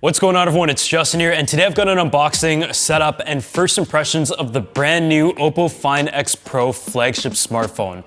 What's going on, everyone? It's Justin here, and today I've got an unboxing, setup, and first impressions of the brand new OPPO Find X Pro flagship smartphone.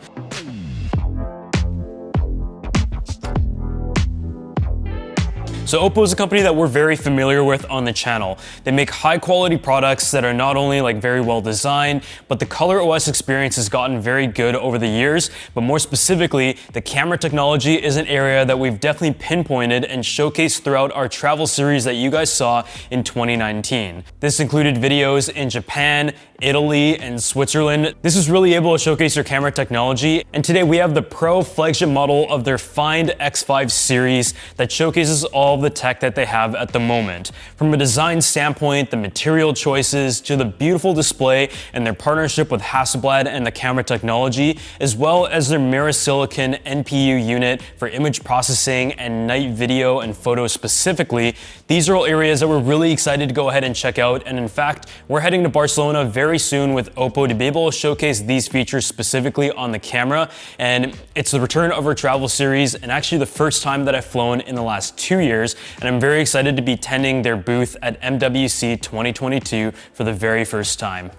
So OPPO is a company that we're very familiar with on the channel. They make high quality products that are not only very well designed, but the color OS experience has gotten very good over the years. But more specifically, the camera technology is an area that we've definitely pinpointed and showcased throughout our travel series that you guys saw in 2019. This included videos in Japan, Italy, and Switzerland. This is really able to showcase your camera technology. And today we have the Pro flagship model of their Find X5 series that showcases all of the tech that they have at the moment. From a design standpoint, the material choices, to the beautiful display and their partnership with Hasselblad and the camera technology, as well as their mirror silicon NPU unit for image processing and night video and photos specifically. These are all areas that we're really excited to go ahead and check out. And in fact, we're heading to Barcelona very soon with OPPO to be able to showcase these features specifically on the camera. And it's the return of our travel series, and actually the first time that I've flown in the last 2 years. And I'm very excited to be tending their booth at MWC 2022 for the very first time.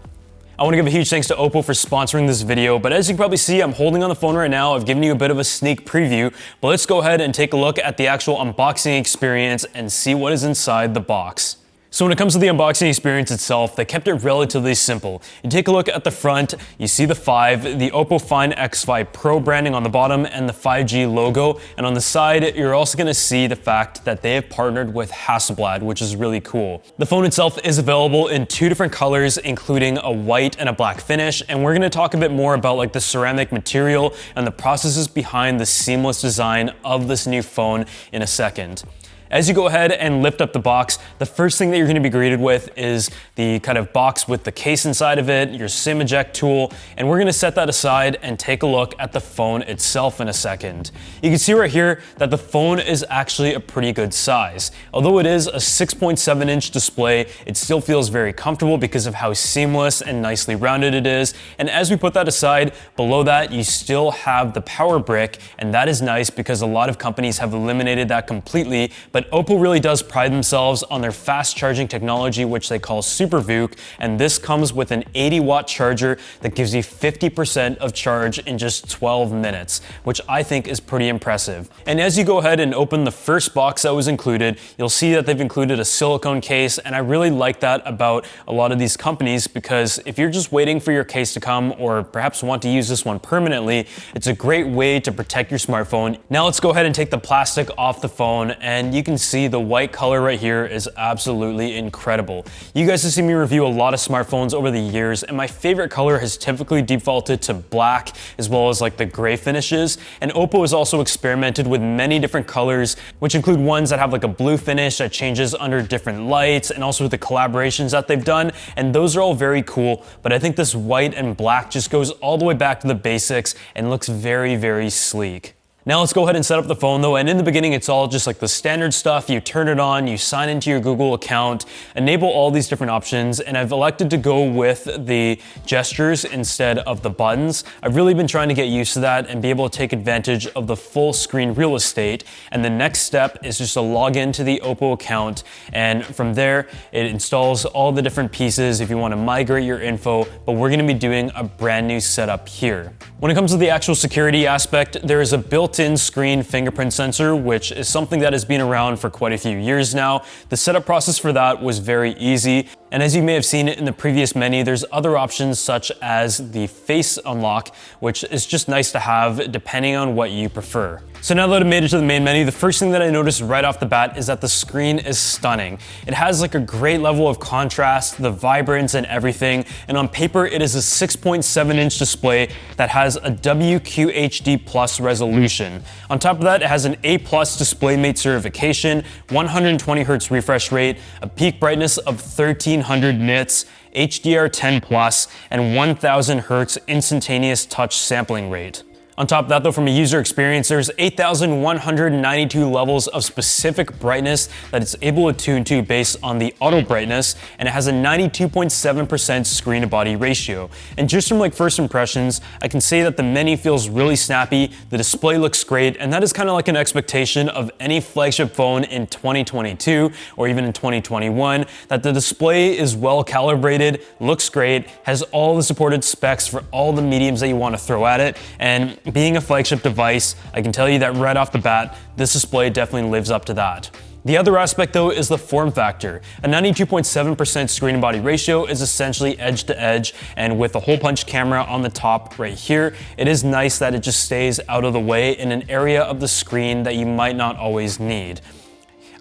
I want to give a huge thanks to OPPO for sponsoring this video, but as you can probably see, I'm holding on the phone right now. I've given you a bit of a sneak preview, but let's go ahead and take a look at the actual unboxing experience and see what is inside the box. So when it comes to the unboxing experience itself, they kept it relatively simple. You take a look at the front, you see the 5, the OPPO Find X5 Pro branding on the bottom and the 5G logo. And on the side, you're also gonna see the fact that they have partnered with Hasselblad, which is really cool. The phone itself is available in 2 different colors, including a white and a black finish. And we're gonna talk a bit more about the ceramic material and the processes behind the seamless design of this new phone in a second. As you go ahead and lift up the box, the first thing that you're going to be greeted with is the kind of box with the case inside of it, your SIM eject tool, and we're going to set that aside and take a look at the phone itself in a second. You can see right here that the phone is actually a pretty good size. Although it is a 6.7-inch display, it still feels very comfortable because of how seamless and nicely rounded it is. And as we put that aside, below that you still have the power brick, and that is nice because a lot of companies have eliminated that completely. But OPPO really does pride themselves on their fast charging technology, which they call Super VOOC, and this comes with an 80-watt charger that gives you 50% of charge in just 12 minutes, which I think is pretty impressive. And as you go ahead and open the first box that was included, you'll see that they've included a silicone case, and I really like that about a lot of these companies because if you're just waiting for your case to come or perhaps want to use this one permanently, it's a great way to protect your smartphone. Now let's go ahead and take the plastic off the phone, and you can see the white color right here is absolutely incredible. You guys have seen me review a lot of smartphones over the years, and my favorite color has typically defaulted to black as well as the gray finishes. And OPPO has also experimented with many different colors, which include ones that have a blue finish that changes under different lights, and also the collaborations that they've done. And those are all very cool, but I think this white and black just goes all the way back to the basics and looks very, very sleek. Now let's go ahead and set up the phone though, and in the beginning it's all just the standard stuff. You turn it on, you sign into your Google account, enable all these different options, and I've elected to go with the gestures instead of the buttons. I've really been trying to get used to that and be able to take advantage of the full screen real estate, and the next step is just to log into the OPPO account, and from there it installs all the different pieces if you want to migrate your info, but we're going to be doing a brand new setup here. When it comes to the actual security aspect, there is a built-in screen fingerprint sensor, which is something that has been around for quite a few years now. The setup process for that was very easy. And as you may have seen in the previous menu, there's other options such as the face unlock, which is just nice to have depending on what you prefer. So now that I've made it to the main menu, the first thing that I noticed right off the bat is that the screen is stunning. It has a great level of contrast, the vibrance and everything. And on paper, it is a 6.7-inch display that has a WQHD+ resolution. On top of that, it has an A+ DisplayMate certification, 120 Hz refresh rate, a peak brightness of 1300 nits, HDR10+, and 1000 Hz instantaneous touch sampling rate. On top of that though, from a user experience, there's 8,192 levels of specific brightness that it's able to tune to based on the auto brightness, and it has a 92.7% screen to body ratio. And just from like first impressions, I can say that the menu feels really snappy, the display looks great, and that is kind of like an expectation of any flagship phone in 2022 or even in 2021, that the display is well calibrated, looks great, has all the supported specs for all the mediums that you want to throw at it, and being a flagship device, I can tell you that right off the bat, this display definitely lives up to that. The other aspect though is the form factor. A 92.7% screen to body ratio is essentially edge to edge, and with a hole punch camera on the top right here, it is nice that it just stays out of the way in an area of the screen that you might not always need.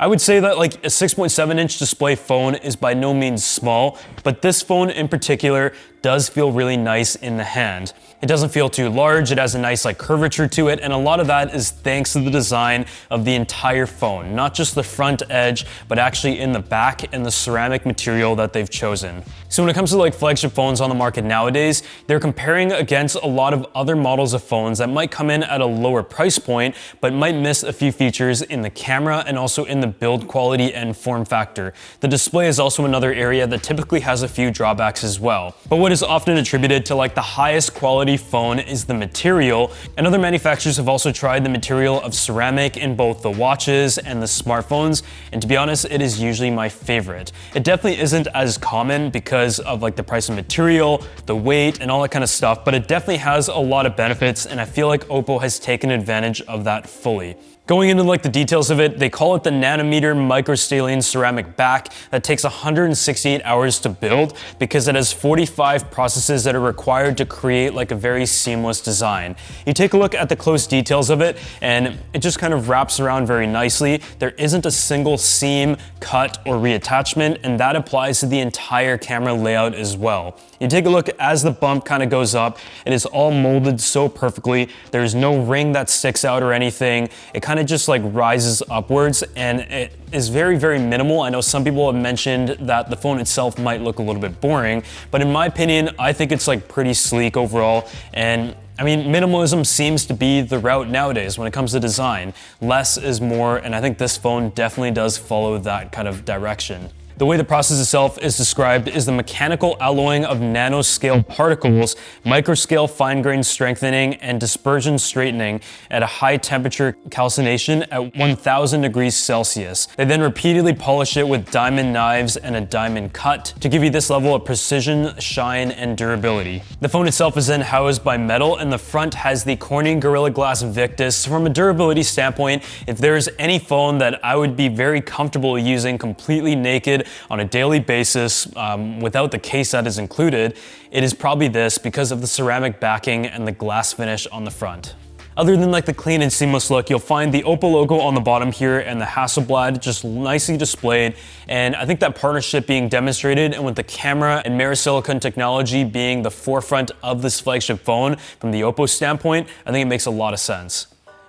I would say that like a 6.7-inch display phone is by no means small, but this phone in particular does feel really nice in the hand. It doesn't feel too large, it has a nice like curvature to it, and a lot of that is thanks to the design of the entire phone, not just the front edge, but actually in the back and the ceramic material that they've chosen. So when it comes to like flagship phones on the market nowadays, they're comparing against a lot of other models of phones that might come in at a lower price point, but might miss a few features in the camera and also in the build quality and form factor. The display is also another area that typically has a few drawbacks as well. But what is often attributed to like the highest quality phone is the material, and other manufacturers have also tried the material of ceramic in both the watches and the smartphones, and to be honest, it is usually my favorite. It definitely isn't as common because of like the price of material, the weight, and all that kind of stuff, but it definitely has a lot of benefits, and I feel like OPPO has taken advantage of that fully. Going into like the details of it, they call it the nanometer microstalline ceramic back that takes 168 hours to build because it has 45 processes that are required to create like a very seamless design. You take a look at the close details of it and it just kind of wraps around very nicely. There isn't a single seam, cut, or reattachment, and that applies to the entire camera layout as well. You take a look as the bump kind of goes up, it is all molded so perfectly. There's no ring that sticks out or anything. It kind of just like rises upwards, and it is very, very minimal. I know some people have mentioned that the phone itself might look a little bit boring, but in my opinion, I think it's like pretty sleek overall. And I mean, minimalism seems to be the route nowadays when it comes to design. Less is more, and I think this phone definitely does follow that kind of direction. The way the process itself is described is the mechanical alloying of nanoscale particles, microscale fine-grained strengthening, and dispersion straightening at a high temperature calcination at 1000 degrees Celsius. They then repeatedly polish it with diamond knives and a diamond cut to give you this level of precision, shine, and durability. The phone itself is then housed by metal, and the front has the Corning Gorilla Glass Victus. So from a durability standpoint, if there's any phone that I would be very comfortable using completely naked on a daily basis without the case that is included, it is probably this because of the ceramic backing and the glass finish on the front. Other than like the clean and seamless look, you'll find the OPPO logo on the bottom here and the Hasselblad just nicely displayed, and I think that partnership being demonstrated, and with the camera and mirror silicone technology being the forefront of this flagship phone from the OPPO standpoint, I think it makes a lot of sense.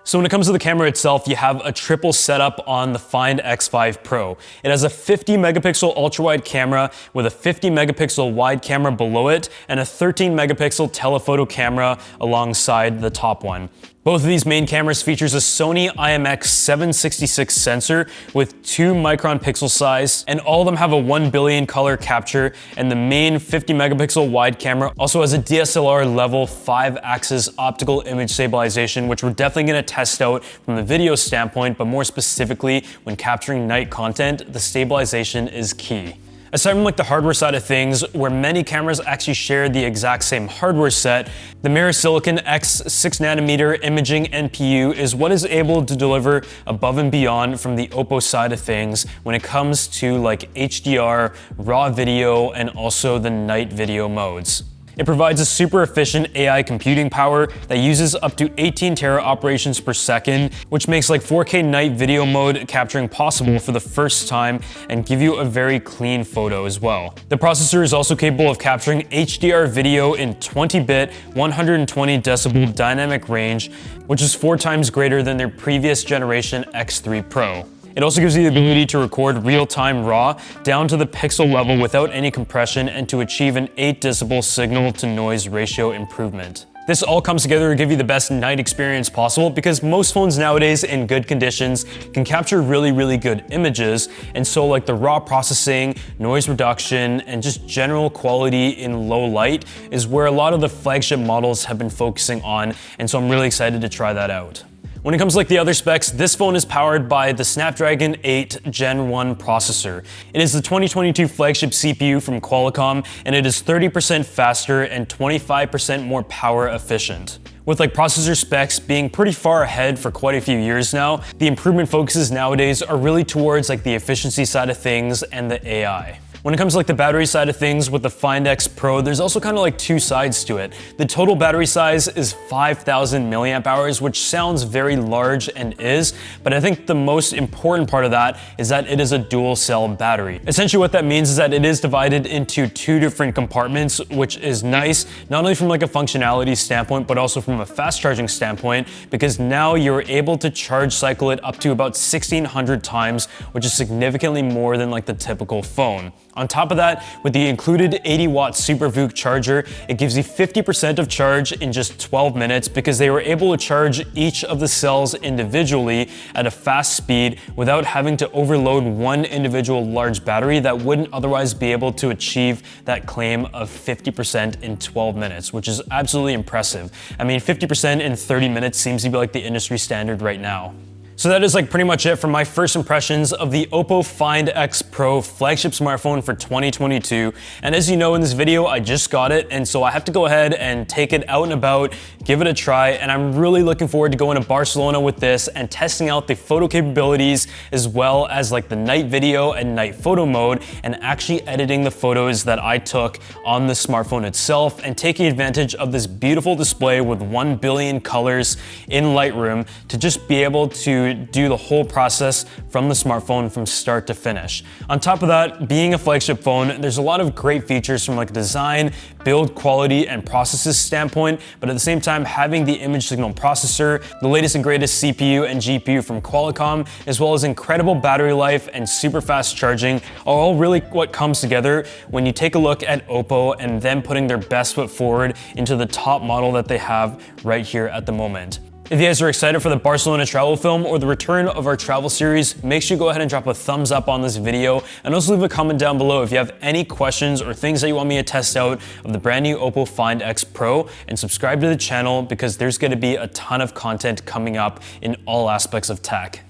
So when it comes to the camera itself, you have a triple setup on the Find X5 Pro. It has a 50 megapixel ultra-wide camera with a 50 megapixel wide camera below it and a 13 megapixel telephoto camera alongside the top one. Both of these main cameras features a Sony IMX766 sensor with 2 micron pixel size, and all of them have a 1 billion color capture, and the main 50 megapixel wide camera also has a DSLR level 5-axis optical image stabilization, which we're definitely going to test out from the video standpoint, but more specifically when capturing night content, the stabilization is key. Aside from like the hardware side of things, where many cameras actually share the exact same hardware set, the Mirror Silicon X 6nm imaging NPU is what is able to deliver above and beyond from the OPPO side of things when it comes to like HDR, raw video, and also the night video modes. It provides a super efficient AI computing power that uses up to 18 tera operations per second, which makes like 4K night video mode capturing possible for the first time and give you a very clean photo as well. The processor is also capable of capturing HDR video in 20-bit, 120 decibel dynamic range, which is 4 times greater than their previous generation X3 Pro. It also gives you the ability to record real-time RAW down to the pixel level without any compression and to achieve an 8 decibel signal to noise ratio improvement. This all comes together to give you the best night experience possible because most phones nowadays in good conditions can capture really good images, and so like the raw processing, noise reduction, and just general quality in low light is where a lot of the flagship models have been focusing on, and so I'm really excited to try that out. When it comes to like the other specs, this phone is powered by the Snapdragon 8 Gen 1 processor. It is the 2022 flagship CPU from Qualcomm, and it is 30% faster and 25% more power efficient. With like processor specs being pretty far ahead for quite a few years now, the improvement focuses nowadays are really towards like the efficiency side of things and the AI. When it comes to like the battery side of things with the Find X Pro, there's also kind of like two sides to it. The total battery size is 5,000 milliamp hours, which sounds very large and is, but I think the most important part of that is that it is a dual cell battery. Essentially what that means is that it is divided into two different compartments, which is nice, not only from like a functionality standpoint, but also from a fast charging standpoint, because now you're able to charge cycle it up to about 1,600 times, which is significantly more than like the typical phone. On top of that, with the included 80-watt Super VOOC charger, it gives you 50% of charge in just 12 minutes because they were able to charge each of the cells individually at a fast speed without having to overload one individual large battery that wouldn't otherwise be able to achieve that claim of 50% in 12 minutes, which is absolutely impressive. I mean, 50% in 30 minutes seems to be like the industry standard right now. So that is like pretty much it for my first impressions of the OPPO Find X Pro flagship smartphone for 2022. And as you know in this video, I just got it, and so I have to go ahead and take it out and about, give it a try, and I'm really looking forward to going to Barcelona with this and testing out the photo capabilities as well as like the night video and night photo mode, and actually editing the photos that I took on the smartphone itself and taking advantage of this beautiful display with 1 billion colors in Lightroom to just be able to do the whole process from the smartphone from start to finish. On top of that, being a flagship phone, there's a lot of great features from like design, build quality, and processes standpoint, but at the same time, having the image signal processor, the latest and greatest CPU and GPU from Qualcomm, as well as incredible battery life and super fast charging are all really what comes together when you take a look at OPPO and them putting their best foot forward into the top model that they have right here at the moment. If you guys are excited for the Barcelona travel film or the return of our travel series, make sure you go ahead and drop a thumbs up on this video, and also leave a comment down below if you have any questions or things that you want me to test out of the brand new OPPO Find X Pro, and subscribe to the channel because there's going to be a ton of content coming up in all aspects of tech.